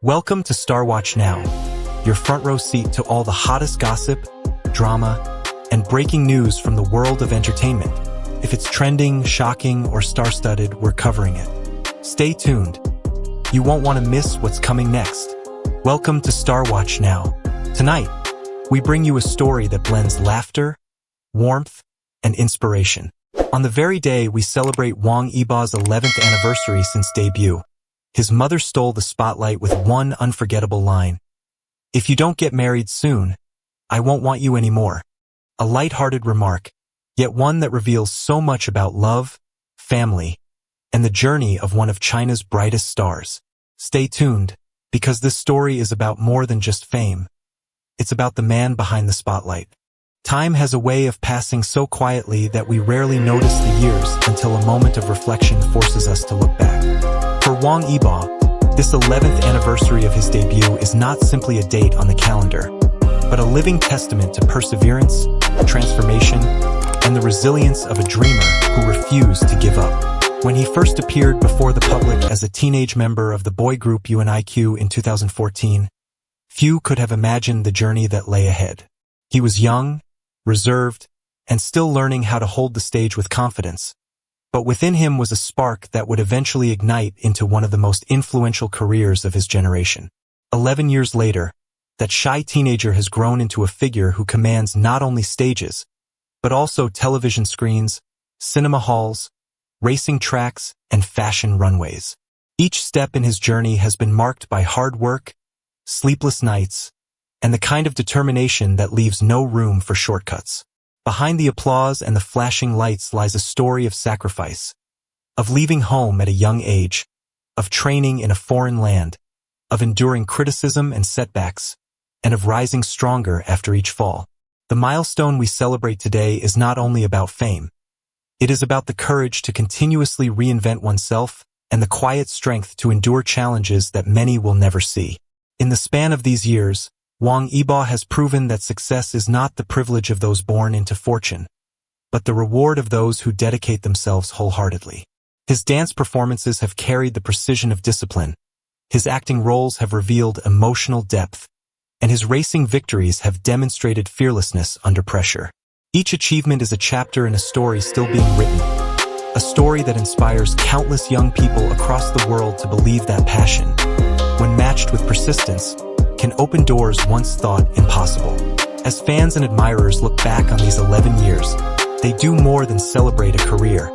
Welcome to Starwatch Now, your front row seat to all the hottest gossip, drama, and breaking news from the world of entertainment. If it's trending, shocking, or star-studded, we're covering it. Stay tuned. You won't want to miss what's coming next. Welcome to Starwatch Now. Tonight, we bring you a story that blends laughter, warmth, and inspiration. On the very day we celebrate Wang Yibo's 11th anniversary since debut, his mother stole the spotlight with one unforgettable line. "If you don't get married soon, I won't want you anymore." A light-hearted remark, yet one that reveals so much about love, family, and the journey of one of China's brightest stars. Stay tuned, because this story is about more than just fame. It's about the man behind the spotlight. Time has a way of passing so quietly that we rarely notice the years until a moment of reflection forces us to look back. For Wang Yibo, this 11th anniversary of his debut is not simply a date on the calendar, but a living testament to perseverance, transformation, and the resilience of a dreamer who refused to give up. When he first appeared before the public as a teenage member of the boy group UNIQ in 2014, few could have imagined the journey that lay ahead. He was young, reserved, and still learning how to hold the stage with confidence. But within him was a spark that would eventually ignite into one of the most influential careers of his generation. 11 years later, that shy teenager has grown into a figure who commands not only stages, but also television screens, cinema halls, racing tracks, and fashion runways. Each step in his journey has been marked by hard work, sleepless nights, and the kind of determination that leaves no room for shortcuts. Behind the applause and the flashing lights lies a story of sacrifice, of leaving home at a young age, of training in a foreign land, of enduring criticism and setbacks, and of rising stronger after each fall. The milestone we celebrate today is not only about fame. It is about the courage to continuously reinvent oneself and the quiet strength to endure challenges that many will never see. In the span of these years, Wang Yibo has proven that success is not the privilege of those born into fortune, but the reward of those who dedicate themselves wholeheartedly. His dance performances have carried the precision of discipline, his acting roles have revealed emotional depth, and his racing victories have demonstrated fearlessness under pressure. Each achievement is a chapter in a story still being written, a story that inspires countless young people across the world to believe that passion, when matched with persistence, can open doors once thought impossible. As fans and admirers look back on these 11 years, they do more than celebrate a career.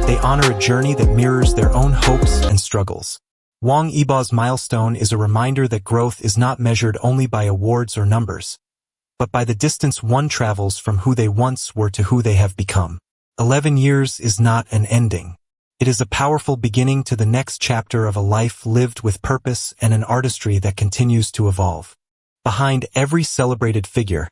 They honor a journey that mirrors their own hopes and struggles. Wang Yibo's milestone is a reminder that growth is not measured only by awards or numbers, but by the distance one travels from who they once were to who they have become. 11 years is not an ending. It is a powerful beginning to the next chapter of a life lived with purpose and an artistry that continues to evolve. Behind every celebrated figure,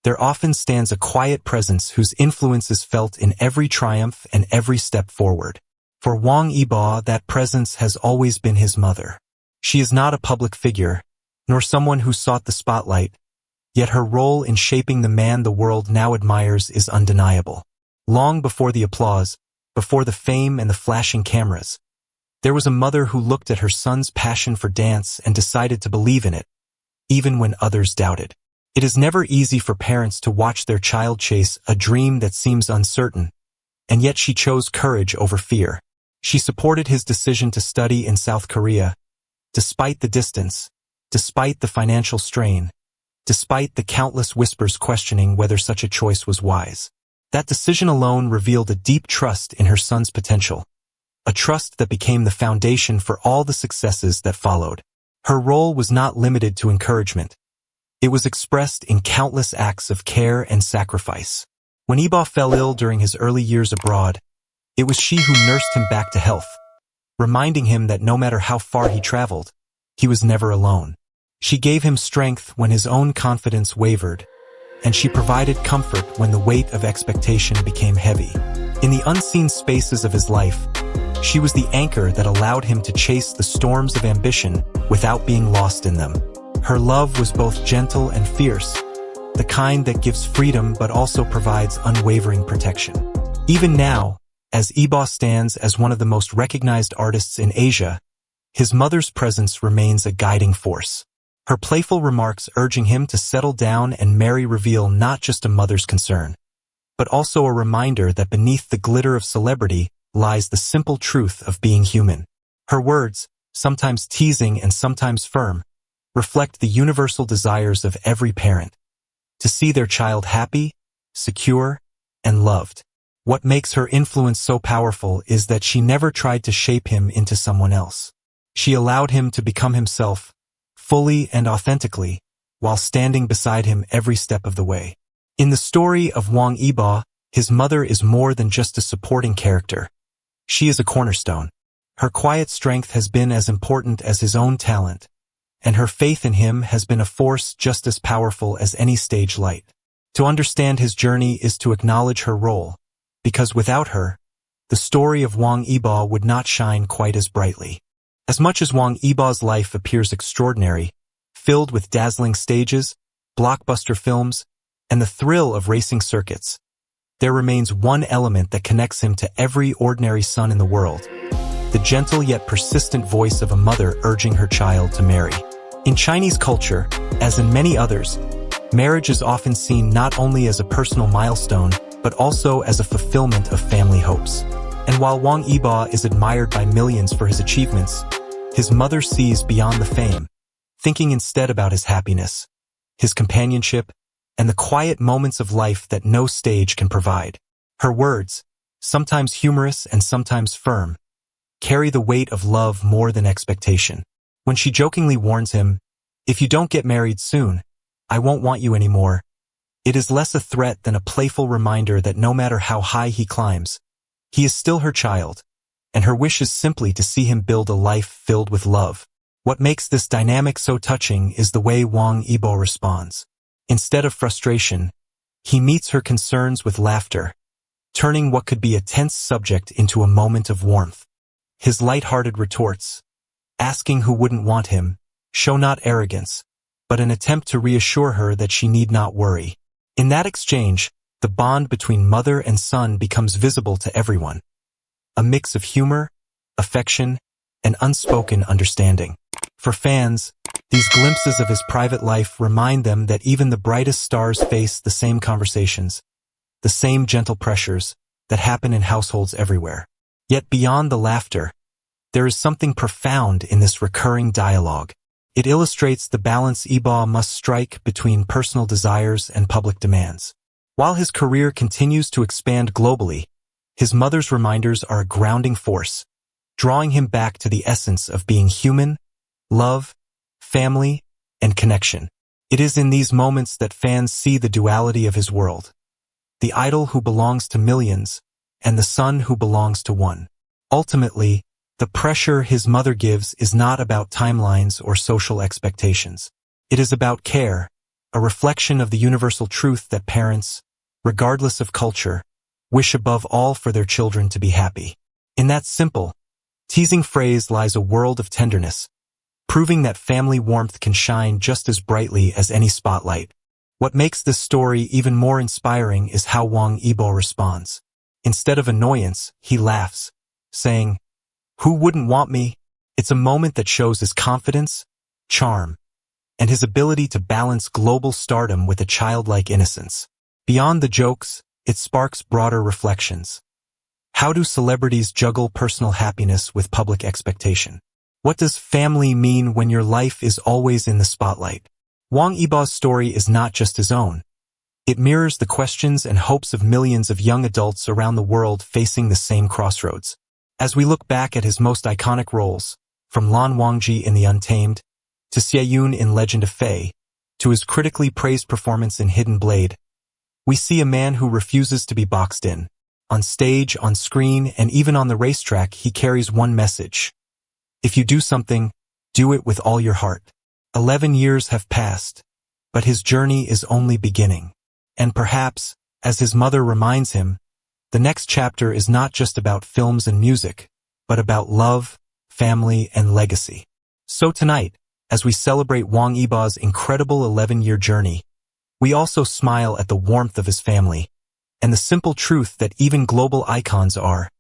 there often stands a quiet presence whose influence is felt in every triumph and every step forward. For Wang Yibo, that presence has always been his mother. She is not a public figure, nor someone who sought the spotlight, yet her role in shaping the man the world now admires is undeniable. Long before the applause, before the fame and the flashing cameras, there was a mother who looked at her son's passion for dance and decided to believe in it, even when others doubted. It is never easy for parents to watch their child chase a dream that seems uncertain, and yet she chose courage over fear. She supported his decision to study in South Korea, despite the distance, despite the financial strain, despite the countless whispers questioning whether such a choice was wise. That decision alone revealed a deep trust in her son's potential, a trust that became the foundation for all the successes that followed. Her role was not limited to encouragement. It was expressed in countless acts of care and sacrifice. When Yibo fell ill during his early years abroad, it was she who nursed him back to health, reminding him that no matter how far he traveled, he was never alone. She gave him strength when his own confidence wavered, and she provided comfort when the weight of expectation became heavy. In the unseen spaces of his life, she was the anchor that allowed him to chase the storms of ambition without being lost in them. Her love was both gentle and fierce, the kind that gives freedom but also provides unwavering protection. Even now, as Yibo stands as one of the most recognized artists in Asia, his mother's presence remains a guiding force. Her playful remarks urging him to settle down and marry reveal not just a mother's concern, but also a reminder that beneath the glitter of celebrity lies the simple truth of being human. Her words, sometimes teasing and sometimes firm, reflect the universal desires of every parent, to see their child happy, secure, and loved. What makes her influence so powerful is that she never tried to shape him into someone else. She allowed him to become himself, fully and authentically, while standing beside him every step of the way. In the story of Wang Yibo, his mother is more than just a supporting character. She is a cornerstone. Her quiet strength has been as important as his own talent, and her faith in him has been a force just as powerful as any stage light. To understand his journey is to acknowledge her role, because without her, the story of Wang Yibo would not shine quite as brightly. As much as Wang Yibo's life appears extraordinary, filled with dazzling stages, blockbuster films, and the thrill of racing circuits, there remains one element that connects him to every ordinary son in the world: the gentle yet persistent voice of a mother urging her child to marry. In Chinese culture, as in many others, marriage is often seen not only as a personal milestone, but also as a fulfillment of family hopes. And while Wang Yibo is admired by millions for his achievements, his mother sees beyond the fame, thinking instead about his happiness, his companionship, and the quiet moments of life that no stage can provide. Her words, sometimes humorous and sometimes firm, carry the weight of love more than expectation. When she jokingly warns him, "If you don't get married soon, I won't want you anymore," it is less a threat than a playful reminder that no matter how high he climbs, he is still her child, and her wish is simply to see him build a life filled with love. What makes this dynamic so touching is the way Wang Yibo responds. Instead of frustration, he meets her concerns with laughter, turning what could be a tense subject into a moment of warmth. His light-hearted retorts, asking who wouldn't want him, show not arrogance, but an attempt to reassure her that she need not worry. In that exchange, the bond between mother and son becomes visible to everyone, a mix of humor, affection, and unspoken understanding. For fans, these glimpses of his private life remind them that even the brightest stars face the same conversations, the same gentle pressures that happen in households everywhere. Yet beyond the laughter, there is something profound in this recurring dialogue. It illustrates the balance Yibo must strike between personal desires and public demands. While his career continues to expand globally, his mother's reminders are a grounding force, drawing him back to the essence of being human, love, family, and connection. It is in these moments that fans see the duality of his world: the idol who belongs to millions, and the son who belongs to one. Ultimately, the pressure his mother gives is not about timelines or social expectations. It is about care, a reflection of the universal truth that parents, regardless of culture, wish above all for their children to be happy. In that simple, teasing phrase lies a world of tenderness, proving that family warmth can shine just as brightly as any spotlight. What makes this story even more inspiring is how Wang Yibo responds. Instead of annoyance, he laughs, saying, "Who wouldn't want me?" It's a moment that shows his confidence, charm, and his ability to balance global stardom with a childlike innocence. Beyond the jokes, it sparks broader reflections. How do celebrities juggle personal happiness with public expectation? What does family mean when your life is always in the spotlight? Wang Yibo's story is not just his own. It mirrors the questions and hopes of millions of young adults around the world facing the same crossroads. As we look back at his most iconic roles, from Lan Wangji in The Untamed, to Xie Yun in Legend of Fei, to his critically praised performance in Hidden Blade, we see a man who refuses to be boxed in. On stage, on screen, and even on the racetrack, he carries one message: if you do something, do it with all your heart. 11 years have passed, but his journey is only beginning. And perhaps, as his mother reminds him, the next chapter is not just about films and music, but about love, family, and legacy. So tonight, as we celebrate Wang Yibo's incredible 11-year journey, we also smile at the warmth of his family, and the simple truth that even global icons are,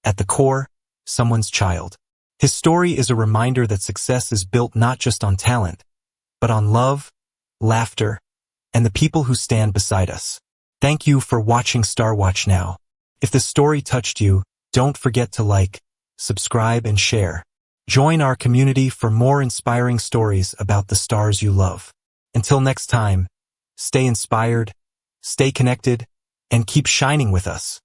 at the core, someone's child. His story is a reminder that success is built not just on talent, but on love, laughter, and the people who stand beside us. Thank you for watching Starwatch Now. If the story touched you, don't forget to like, subscribe, and share. Join our community for more inspiring stories about the stars you love. Until next time, stay inspired, stay connected, and keep shining with us.